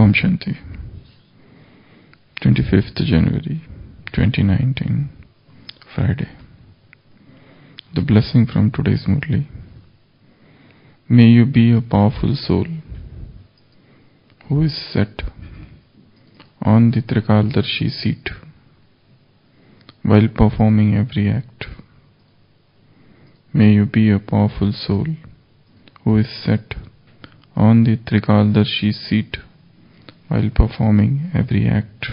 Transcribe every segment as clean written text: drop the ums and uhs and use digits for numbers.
Om Shanti. 25th January 2019, Friday. The blessing from today's Murli. May you be a powerful soul who is set on the trikaldarshi seat while performing every act. May you be a powerful soul who is set on the trikaldarshi seat while performing every act.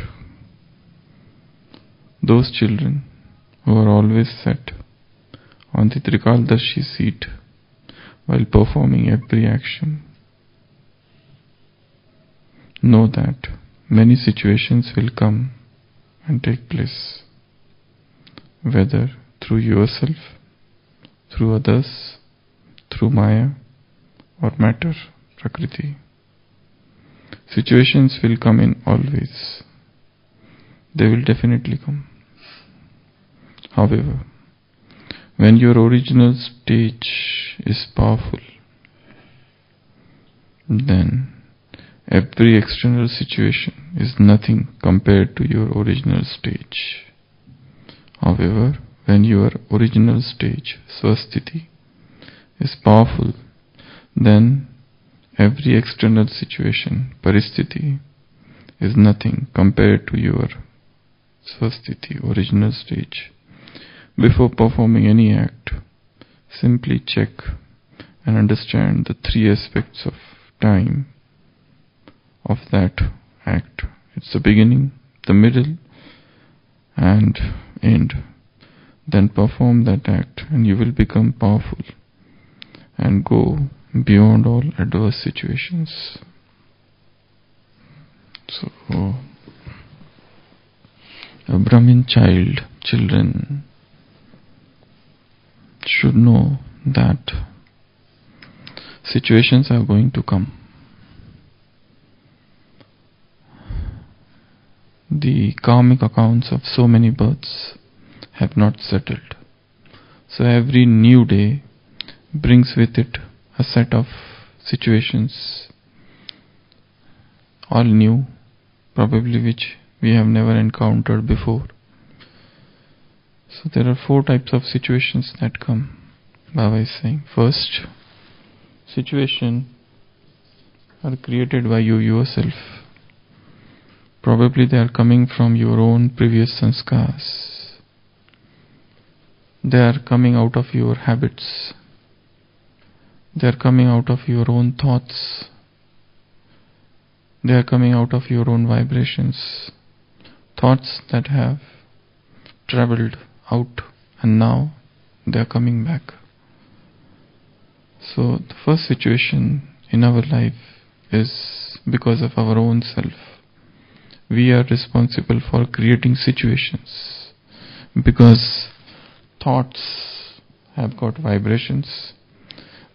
Those children who are always set on the trikaldarshi seat while performing every action know that many situations will come and take place, whether through yourself, through others, through Maya or matter, Prakriti. Situations will come in always. They will definitely come. However, when your original stage is powerful, then every external situation is nothing compared to your original stage. However, when your original stage, Swasthiti, is powerful, then every external situation, Paristhiti, is nothing compared to your Swasthiti, original stage. Before performing any act, simply check and understand the three aspects of time of that act. It's the beginning, the middle, and end. Then perform that act and you will become powerful and go beyond all adverse situations. So, a Brahmin children should know that situations are going to come. The karmic accounts of so many births have not settled. So every new day brings with it a set of situations, all new, probably which we have never encountered before. So there are 4 types of situations that come. Baba is saying, first, situation are created by you yourself. Probably they are coming from your own previous sanskars. They are coming out of your habits. They are coming out of your own thoughts. They are coming out of your own vibrations. Thoughts that have traveled out and now they are coming back. So the first situation in our life is because of our own self. We are responsible for creating situations because thoughts have got vibrations.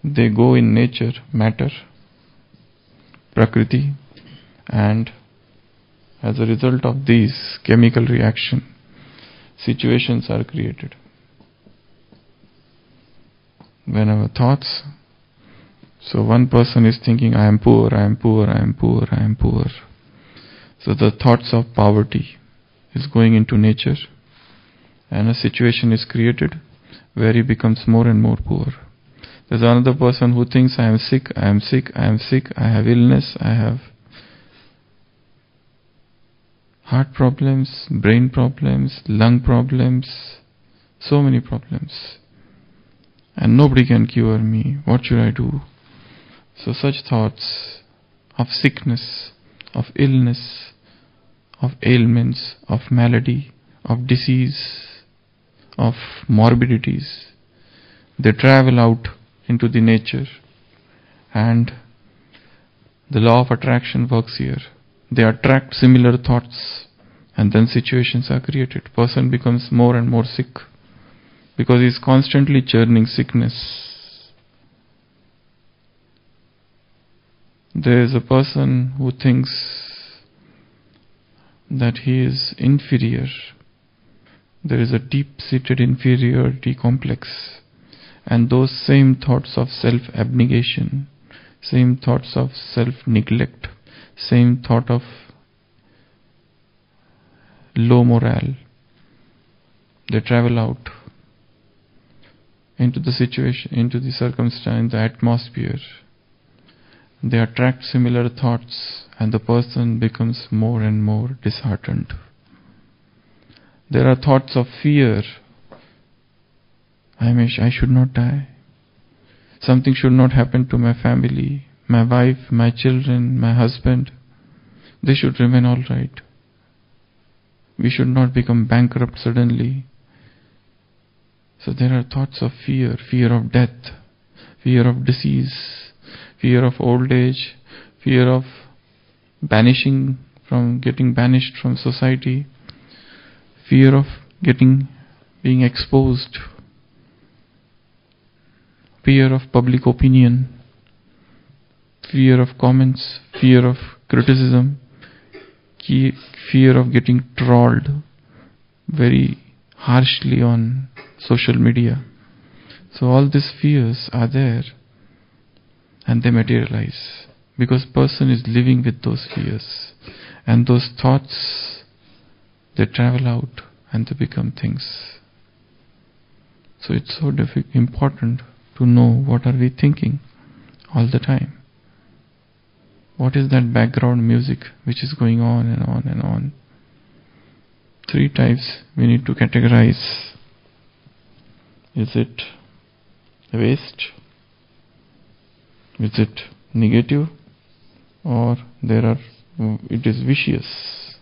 They go in nature, matter, Prakriti, and as a result of these chemical reaction, situations are created. When our thoughts, so one person is thinking, I am poor, I am poor, I am poor, I am poor. So the thoughts of poverty is going into nature and a situation is created where he becomes more and more poor. There's another person who thinks, I am sick, I am sick, I am sick, I have illness, I have heart problems, brain problems, lung problems, so many problems. And nobody can cure me. What should I do? So such thoughts of sickness, of illness, of ailments, of malady, of disease, of morbidities, they travel out into the nature and the law of attraction works here. They attract similar thoughts and then situations are created. Person becomes more and more sick because he is constantly churning sickness. There is a person who thinks that he is inferior. There is a deep-seated inferiority complex, and those same thoughts of self-abnegation, same thoughts of self-neglect, same thought of low morale. They travel out into the situation, into the circumstance, the atmosphere. They attract similar thoughts, and the person becomes more and more disheartened. There are thoughts of fear. I should not die. Something should not happen to my family, my wife, my children, my husband. They should remain all right. We should not become bankrupt suddenly. So there are thoughts of fear, fear of death, fear of disease, fear of old age, fear of getting banished from society, fear of being exposed, fear of public opinion, fear of comments, fear of criticism, fear of getting trolled very harshly on social media. So all these fears are there, and they materialize because person is living with those fears, and those thoughts, they travel out and they become things. So it's so important to know what are we thinking all the time. What is that background music which is going on and on and on? 3 types we need to categorize. Is it waste? Is it negative? Or it is vicious?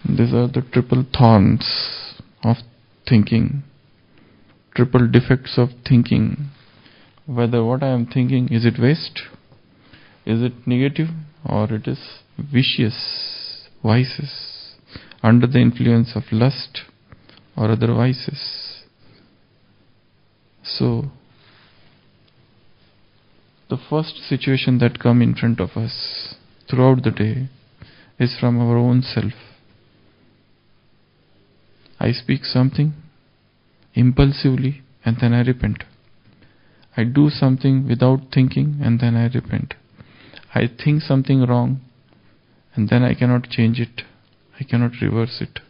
These are the triple thorns of thinking, triple defects of thinking. Whether what I am thinking, is it waste? Is it negative? Or it is vicious, vices, under the influence of lust or other vices. So, the first situation that come in front of us throughout the day is from our own self. I speak something impulsively and then I repent. I do something without thinking and then I repent. I think something wrong and then I cannot change it. I cannot reverse it.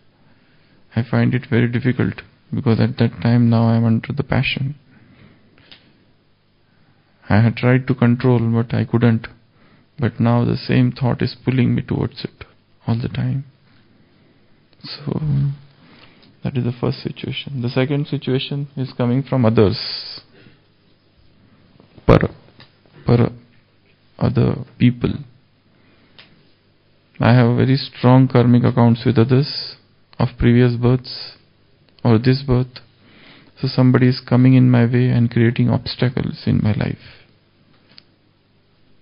I find it very difficult because at that time now I am under the passion. I had tried to control but I couldn't. But now the same thought is pulling me towards it all the time. So that is the first situation. The second situation is coming from others. Other people. I have very strong karmic accounts with others of previous births or this birth. So somebody is coming in my way and creating obstacles in my life.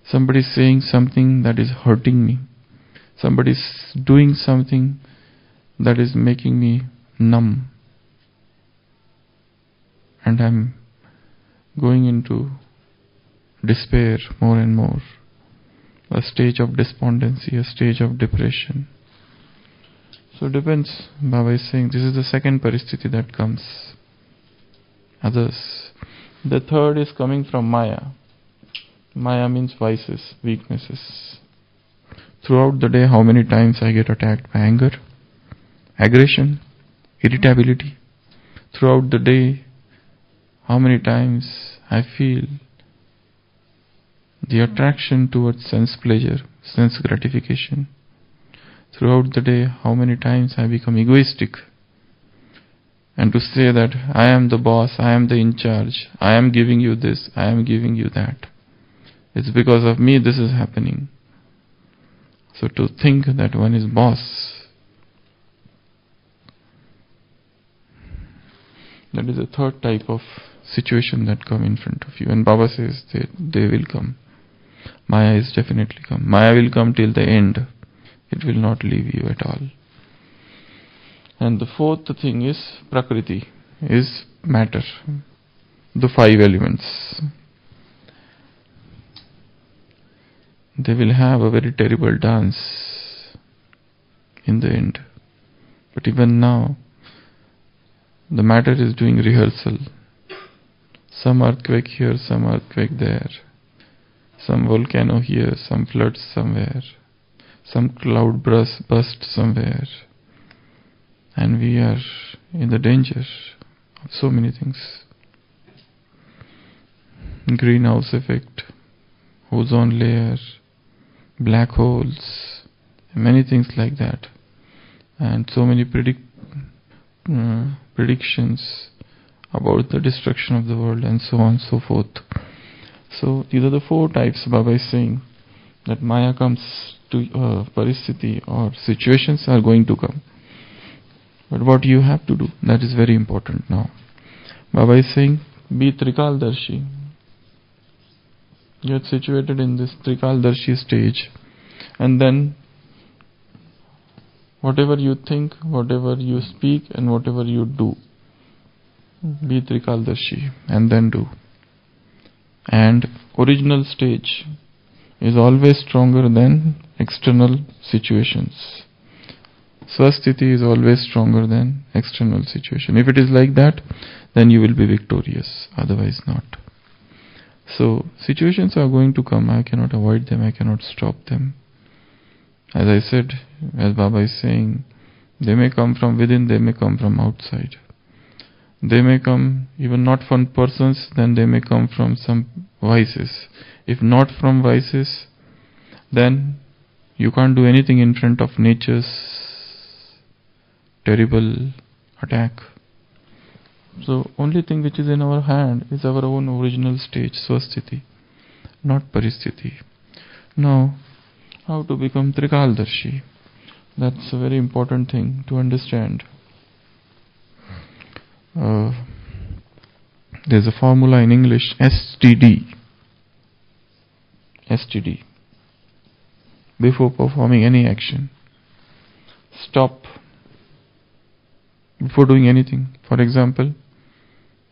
Somebody is saying something that is hurting me. Somebody is doing something that is making me numb. And I'm going into despair more and more. A stage of despondency, a stage of depression. So it depends. Baba is saying this is the second paristhiti that comes. Others. The third is coming from Maya. Maya means vices, weaknesses. Throughout the day, how many times I get attacked by anger, aggression, irritability. Throughout the day, how many times I feel the attraction towards sense pleasure, sense gratification. Throughout the day, how many times I become egoistic and to say that I am the boss, I am the in charge, I am giving you this, I am giving you that. It's because of me this is happening. So to think that one is boss, that is the third type of situation that come in front of you. And Baba says they will come. Maya is definitely come. Maya will come till the end. It will not leave you at all. And the fourth thing is Prakriti, is matter. The 5 elements. They will have a very terrible dance in the end. But even now, the matter is doing rehearsal. Some earthquake here, some earthquake there. some volcano here, some floods somewhere, some cloud burst somewhere, and we are in the danger of so many things. Greenhouse effect, ozone layer, black holes, many things like that, and so many predictions about the destruction of the world, and so on and so forth. So these are the 4 types Baba is saying, that Maya comes to paristhiti or situations are going to come. But what you have to do, that is very important now. Baba is saying, be trikaldarshi. You are situated in this trikaldarshi stage, and then whatever you think, whatever you speak, and whatever you do, be trikaldarshi, and then do. And original stage is always stronger than external situations. Swasthiti is always stronger than external situation. If it is like that, then you will be victorious, otherwise not. So situations are going to come. I cannot avoid them, I cannot stop them. As I said, as Baba is saying, they may come from within, they may come from outside. They may come even not from persons, then they may come from some vices. If not from vices, then you can't do anything in front of nature's terrible attack. So only thing which is in our hand is our own original stage, swasthiti, not paristhiti. Now, how to become trikaldarshi? That's a very important thing to understand. There's a formula in English, STD. STD. Before performing any action, stop. Before doing anything, for example,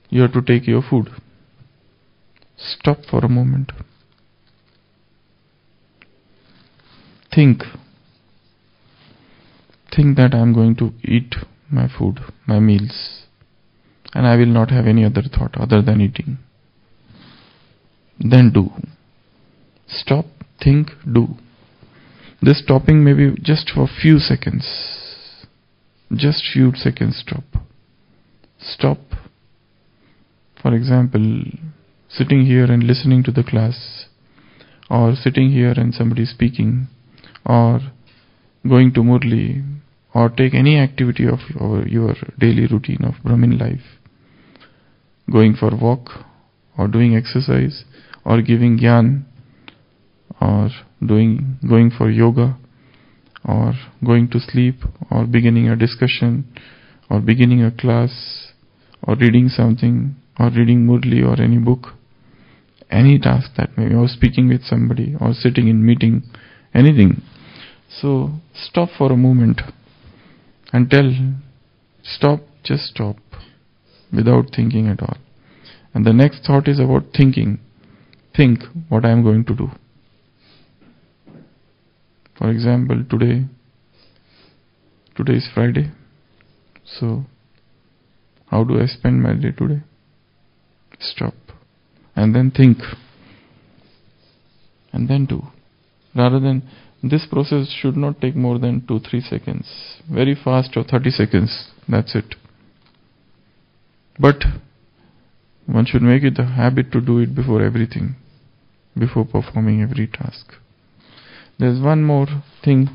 you have to take your food. Stop for a moment. Think that I am going to eat my food, my meals, and I will not have any other thought other than eating. Then do. Stop, think, do. This stopping may be just for few seconds. Just few seconds stop. Stop. For example, sitting here and listening to the class, or sitting here and somebody speaking, or going to Murli, or take any activity of your daily routine of Brahmin life, going for walk, or doing exercise, or giving gyan, or going for yoga, or going to sleep, or beginning a discussion, or beginning a class, or reading something, or reading Murli or any book, any task that may be, or speaking with somebody, or sitting in meeting, anything. So stop for a moment and tell, stop, just stop, without thinking at all. And the next thought is about thinking. Think what I am going to do. For example, today is Friday. So how do I spend my day today? Stop. And then think. And then do. Rather than, this process should not take more than 2-3 seconds. Very fast, or 30 seconds. That's it. But one should make it a habit to do it before everything, before performing every task. There's one more thing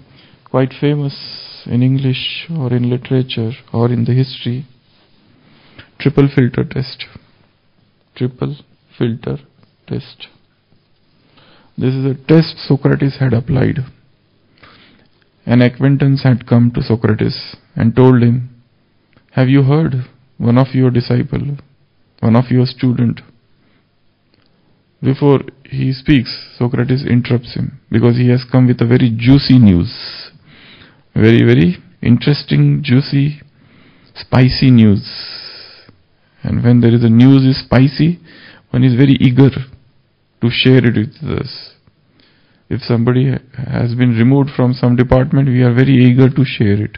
quite famous in English or in literature or in the history. Triple filter test. Triple filter test. This is a test Socrates had applied. An acquaintance had come to Socrates and told him, have you heard one of your disciple, one of your student? Before he speaks, Socrates interrupts him because he has come with a very juicy news. Very, very interesting, juicy, spicy news. And when there is a news is spicy, one is very eager to share it with us. If somebody has been removed from some department, we are very eager to share it,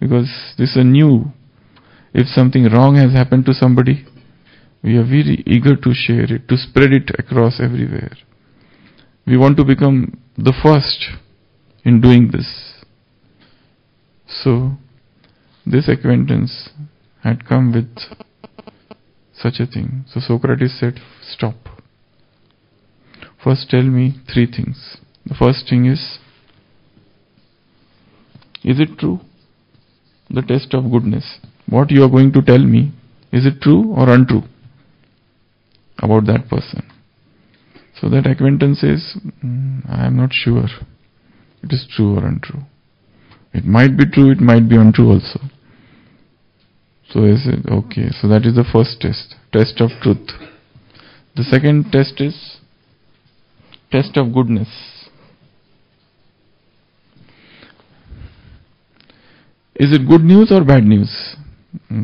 because this is a new. If something wrong has happened to somebody, we are very eager to share it, to spread it across everywhere. We want to become the first in doing this. So, this acquaintance had come with such a thing. So Socrates said, stop. First tell me 3 things. The first thing is it true? The test of goodness. What you are going to tell me, is it true or untrue about that person? So that acquaintance says, I am not sure it is true or untrue. It might be true, it might be untrue also. So I said, okay, so that is the first test of truth. The second test is test of goodness. Is it good news or bad news?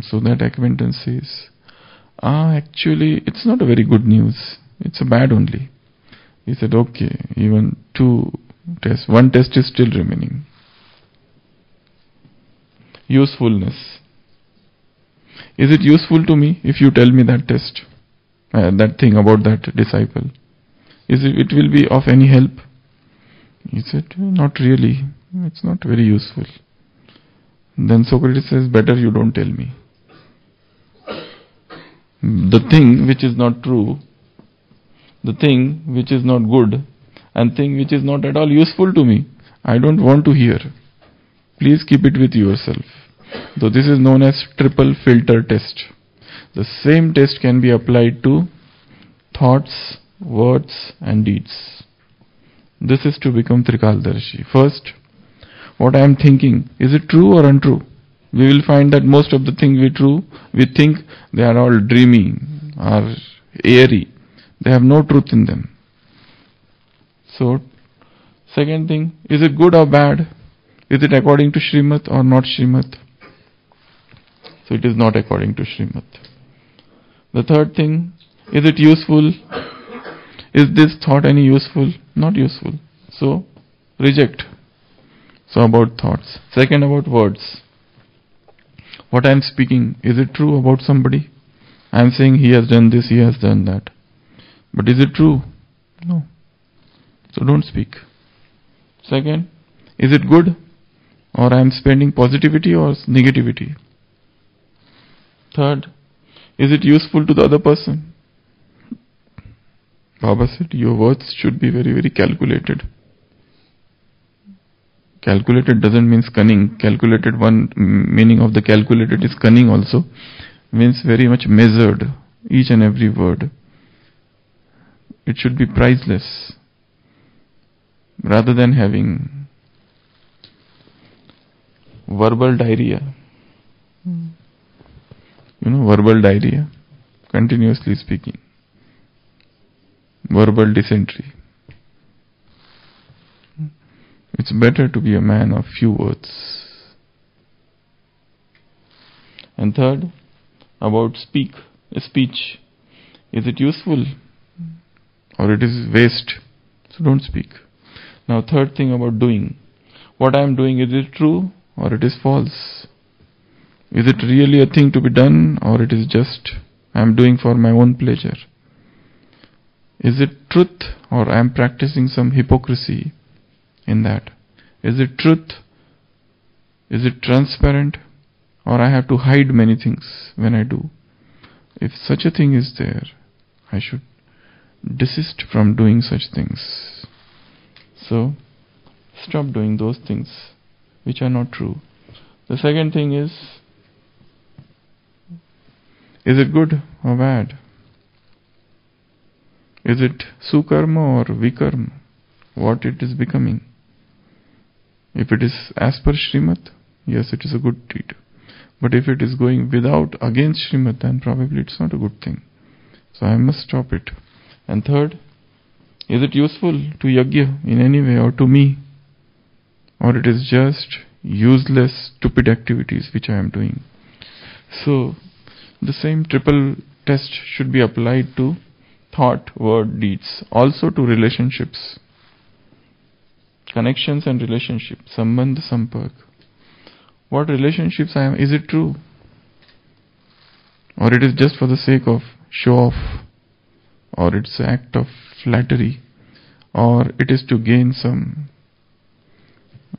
So that acquaintance says, actually it's not a very good news, it's a bad only. He said, okay, even 2 tests, 1 test is still remaining. Usefulness. Is it useful to me if you tell me that test, that thing about that disciple? It will be of any help? He said, not really, it's not very useful. Then Socrates says, better you don't tell me. The thing which is not true, the thing which is not good, and thing which is not at all useful to me, I don't want to hear. Please keep it with yourself. So this is known as triple filter test. The same test can be applied to thoughts, words and deeds. This is to become trikaldarshi. First, what I am thinking, is it true or untrue? We will find that most of the things we think they are all dreamy, are airy. They have no truth in them. So, second thing, is it good or bad? Is it according to Srimad or not Srimad? So it is not according to Srimad. The third thing, is it useful? Is this thought any useful? Not useful. So, reject. So about thoughts. Second, about words. What I am speaking, is it true about somebody? I am saying he has done this, he has done that. But is it true? No. So don't speak. Second, is it good? Or I am spending positivity or negativity? Third, is it useful to the other person? Baba said, your words should be very, very calculated. Calculated doesn't mean cunning. Calculated, one meaning of the calculated is cunning also. Means very much measured, each and every word. It should be priceless. Rather than having verbal diarrhea. Verbal diarrhea. Continuously speaking. Verbal dysentery. It's better to be a man of few words. And third, about speech. Is it useful or it is waste? So don't speak. Now third thing about doing. What I am doing, is it true or it is false? Is it really a thing to be done or it is just I am doing for my own pleasure? Is it truth or I am practicing some hypocrisy in that? Is it truth? Is it transparent? Or I have to hide many things when I do? If such a thing is there, I should desist from doing such things. So, stop doing those things which are not true. The second thing is it good or bad? Is it sukarma or vikarma? What it is becoming? If it is as per Srimad, yes, it is a good deed. But if it is going against Srimad, then probably it's not a good thing. So I must stop it. And third, is it useful to yajna in any way or to me? Or it is just useless, stupid activities which I am doing? So, the same triple test should be applied to thought, word, deeds. Also to relationships. Connections and relationships. Sambandh, sampark. What relationships I am, is it true? Or it is just for the sake of show off? Or it's an act of flattery? or it is to gain some,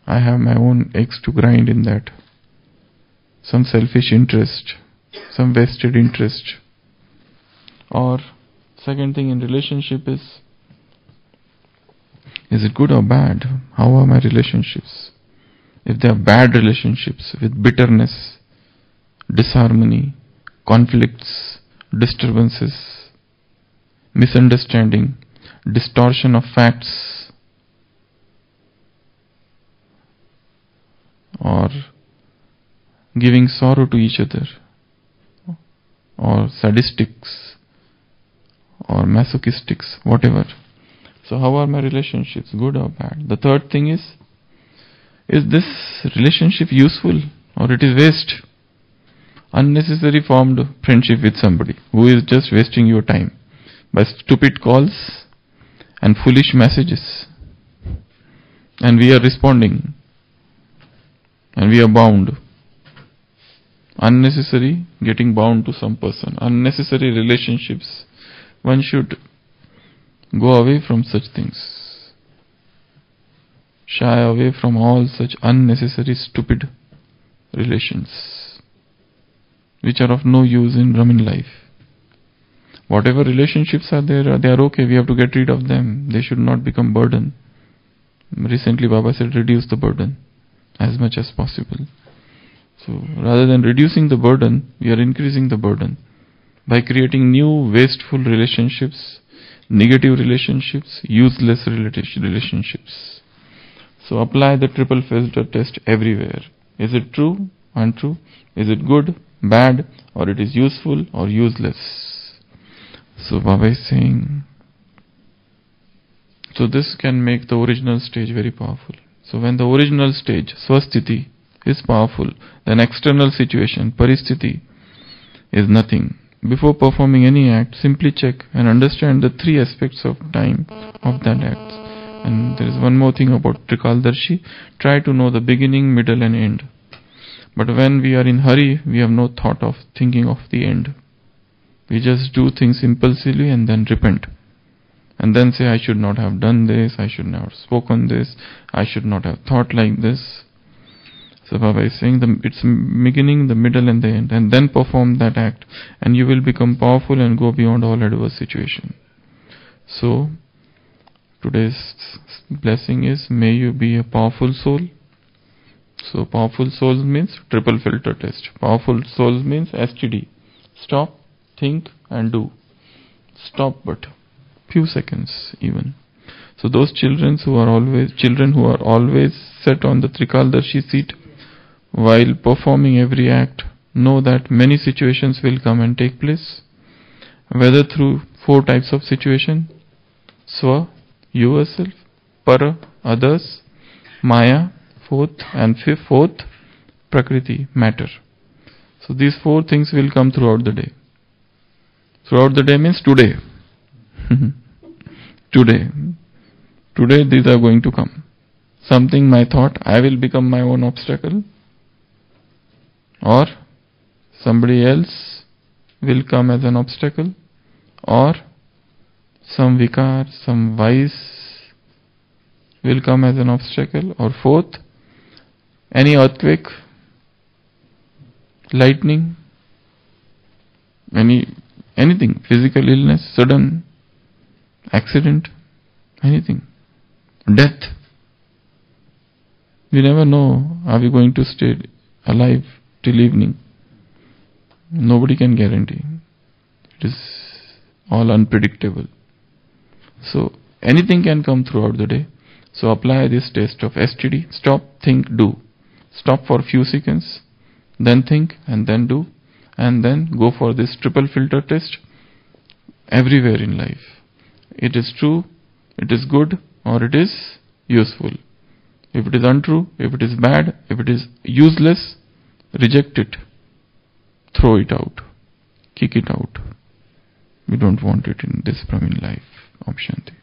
I have my own eggs to grind in that, some selfish interest, some vested interest. Or second thing in relationship is it good or bad? How are my relationships? If they are bad relationships with bitterness, disharmony, conflicts, disturbances, misunderstanding, distortion of facts, or giving sorrow to each other, or sadistics, or masochistics, whatever. So how are my relationships, good or bad? The third thing is this relationship useful or it is waste? Unnecessary formed friendship with somebody who is just wasting your time by stupid calls and foolish messages, and we are responding and we are bound. Unnecessary getting bound to some person, unnecessary relationships. One should go away from such things. Shy away from all such unnecessary stupid relations which are of no use in Brahmin life. Whatever relationships are there, they are okay. We have to get rid of them. They should not become burden. Recently Baba said reduce the burden as much as possible. So rather than reducing the burden, we are increasing the burden by creating new wasteful relationships, negative relationships, useless relationships. So apply the triple filter test everywhere. Is it true, untrue? Is it good, bad, or it is useful or useless? So Baba is saying, so this can make the original stage very powerful. So when the original stage, swasthiti, is powerful, then external situation, paristhiti, is nothing. Before performing any act, simply check and understand the three aspects of time of that act. And there is one more thing about trikaldarshi. Try to know the beginning, middle and end. But when we are in hurry, we have no thought of thinking of the end. We just do things impulsively and then repent. And then say, I should not have done this, I should not have spoken this, I should not have thought like this. So Baba is saying it's beginning, the middle and the end, and then perform that act, and you will become powerful and go beyond all adverse situation. So today's blessing is, may you be a powerful soul. So powerful souls means triple filter test. Powerful souls means STD. Stop, think and do. Stop but few seconds even. So those children who are always set on the trikaldarshi seat, while performing every act, know that many situations will come and take place, whether through four types of situation: swa, yourself; para, others; maya, fourth; and fourth, prakriti, matter. So these four things will come throughout the day. Throughout the day means today. Today these are going to come. Something my thought, I will become my own obstacle, or somebody else will come as an obstacle, or some vikar, some vice will come as an obstacle, or fourth, any earthquake, lightning, anything, physical illness, sudden accident, anything, death. We never know, are we going to stay alive till evening? Nobody can guarantee. It is all unpredictable. So anything can come throughout the day. So apply this test of STD. Stop, think, do. Stop for a few seconds, then think and then do, and then go for this triple filter test everywhere in life. It is true, it is good, or it is useful. If it is untrue, if it is bad, if it is useless, reject it. Throw it out. Kick it out. We don't want it in this Brahmin life. Om Shanti.